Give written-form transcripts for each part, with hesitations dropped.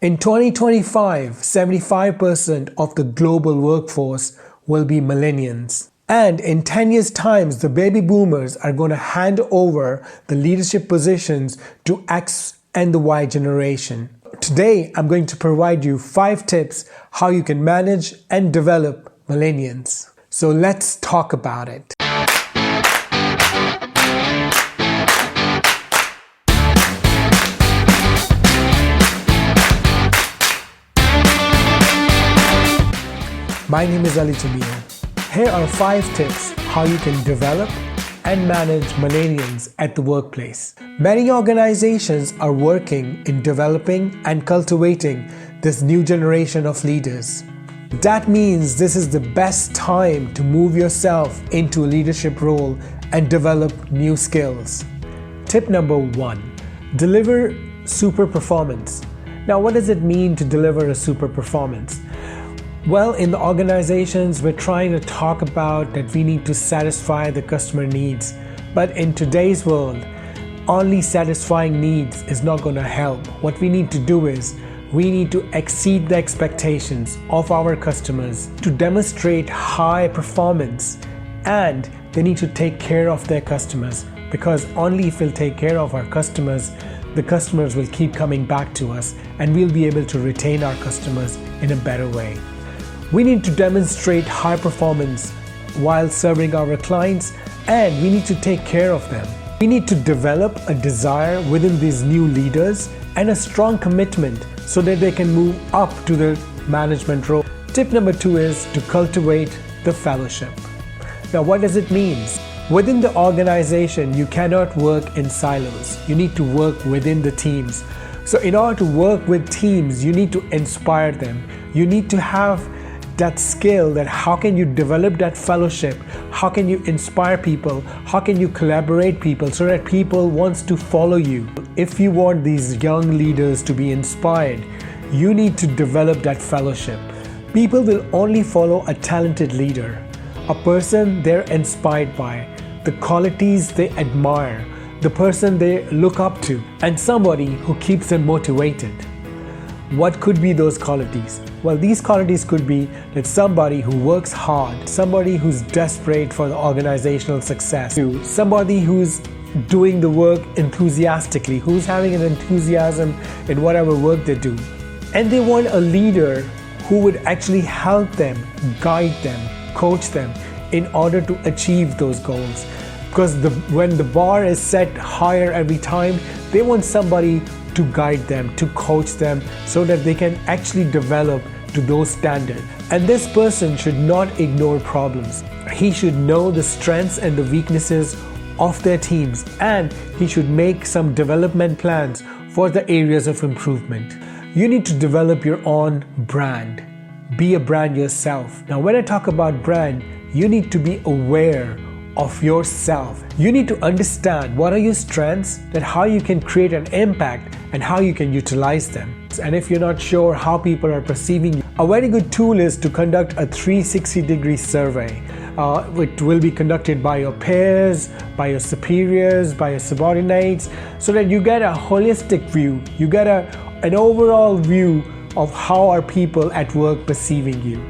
In 2025, 75% of the global workforce will be millennials. And in 10 years' time, the baby boomers are going to hand over the leadership positions to X and the Y generation. Today, I'm going to provide you 5 tips how you can manage and develop millennials. So let's talk about it. My name is Ali Jamil. Here are 5 tips how you can develop and manage millennials at the workplace. Many organizations are working in developing and cultivating this new generation of leaders. That means this is the best time to move yourself into a leadership role and develop new skills. Tip number 1, deliver super performance. Now, what does it mean to deliver a super performance? Well, in the organizations, we're trying to talk about that we need to satisfy the customer needs. But in today's world, only satisfying needs is not going to help. What we need to do is we need to exceed the expectations of our customers to demonstrate high performance, and they need to take care of their customers, because only if we'll take care of our customers, the customers will keep coming back to us and we'll be able to retain our customers in a better way. We need to demonstrate high performance while serving our clients, and we need to take care of them. We need to develop a desire within these new leaders and a strong commitment so that they can move up to the management role. Tip number 2 is to cultivate the fellowship. Now, what does it mean? Within the organization, you cannot work in silos. You need to work within the teams. So in order to work with teams, you need to inspire them. You need to have that skill that how can you develop that fellowship, how can you inspire people, how can you collaborate people so that people wants to follow you. If you want these young leaders to be inspired, you need to develop that fellowship. People will only follow a talented leader, a person they're inspired by, the qualities they admire, the person they look up to, and somebody who keeps them motivated. What could be those qualities? Well, these qualities could be that somebody who works hard, somebody who's desperate for the organizational success, somebody who's doing the work enthusiastically, who's having an enthusiasm in whatever work they do. And they want a leader who would actually help them, guide them, coach them in order to achieve those goals. Because when the bar is set higher every time, they want somebody to guide them, to coach them so that they can actually develop to those standards. And this person should not ignore problems. He should know the strengths and the weaknesses of their teams, and he should make some development plans for the areas of improvement. You need to develop your own brand. Be a brand yourself. Now, when I talk about brand, you need to be aware of yourself. You need to understand what are your strengths, that how you can create an impact and how you can utilize them. And if you're not sure how people are perceiving you, a very good tool is to conduct a 360-degree survey. It will be conducted by your peers, by your superiors, by your subordinates, so that you get a holistic view. You get an overall view of how are people at work perceiving you.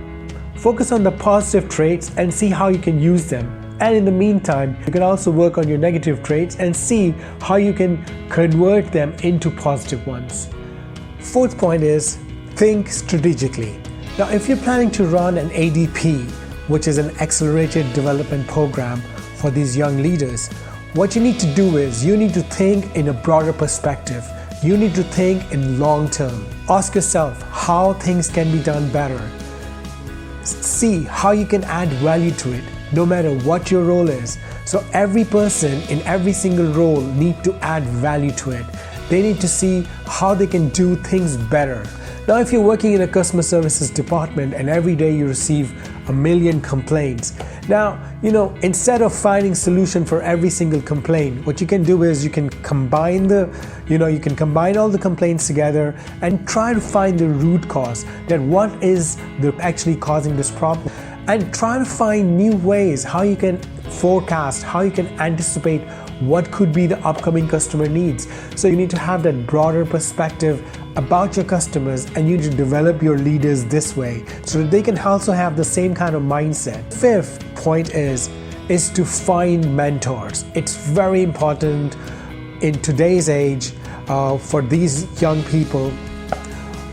Focus on the positive traits and see how you can use them. And in the meantime, you can also work on your negative traits and see how you can convert them into positive ones. 4th point is think strategically. Now, if you're planning to run an ADP, which is an accelerated development program for these young leaders, what you need to do is you need to think in a broader perspective. You need to think in long term. Ask yourself how things can be done better. See how you can add value to it, no matter what your role is. So every person in every single role need to add value to it. They need to see how they can do things better. Now, if you're working in a customer services department and every day you receive 1 million complaints, now, instead of finding solution for every single complaint, what you can do is you can combine all the complaints together and try to find the root cause, that what is actually causing this problem. and try to find new ways how you can forecast, how you can anticipate what could be the upcoming customer needs. So you need to have that broader perspective about your customers, and you need to develop your leaders this way so that they can also have the same kind of mindset. Fifth point is to find mentors. It's very important in today's age for these young people.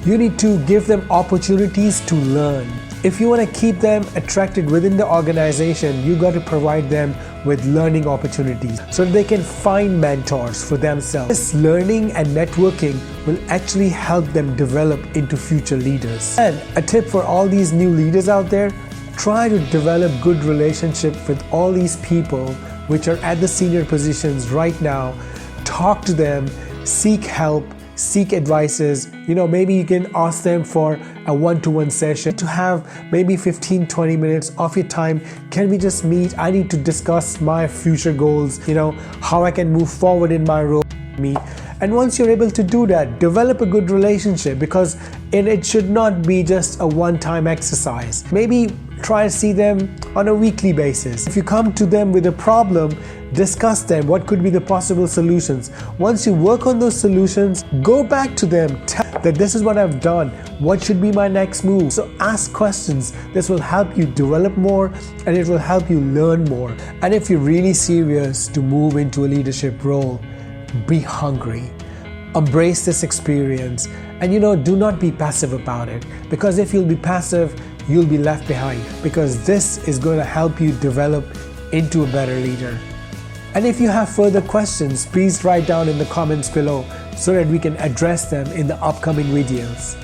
You need to give them opportunities to learn. If you want to keep them attracted within the organization, you got to provide them with learning opportunities so that they can find mentors for themselves. This learning and networking will actually help them develop into future leaders. And a tip for all these new leaders out there, try to develop good relationship with all these people which are at the senior positions right now. Talk to them, seek help, seek advices. Maybe you can ask them for a one-to-one session to have maybe 15-20 minutes of your time. Can we just meet? I need to discuss my future goals, how I can move forward in my role. And once you're able to do that, develop a good relationship, because it should not be just a one-time exercise. Maybe try to see them on a weekly basis. If you come to them with a problem, discuss them. What could be the possible solutions? Once you work on those solutions, go back to them. Tell that this is what I've done. What should be my next move? So ask questions. This will help you develop more, and it will help you learn more. And if you're really serious to move into a leadership role, be hungry. Embrace this experience, and do not be passive about it, because if you'll be passive, you'll be left behind, because this is going to help you develop into a better leader. And if you have further questions, please write down in the comments below so that we can address them in the upcoming videos.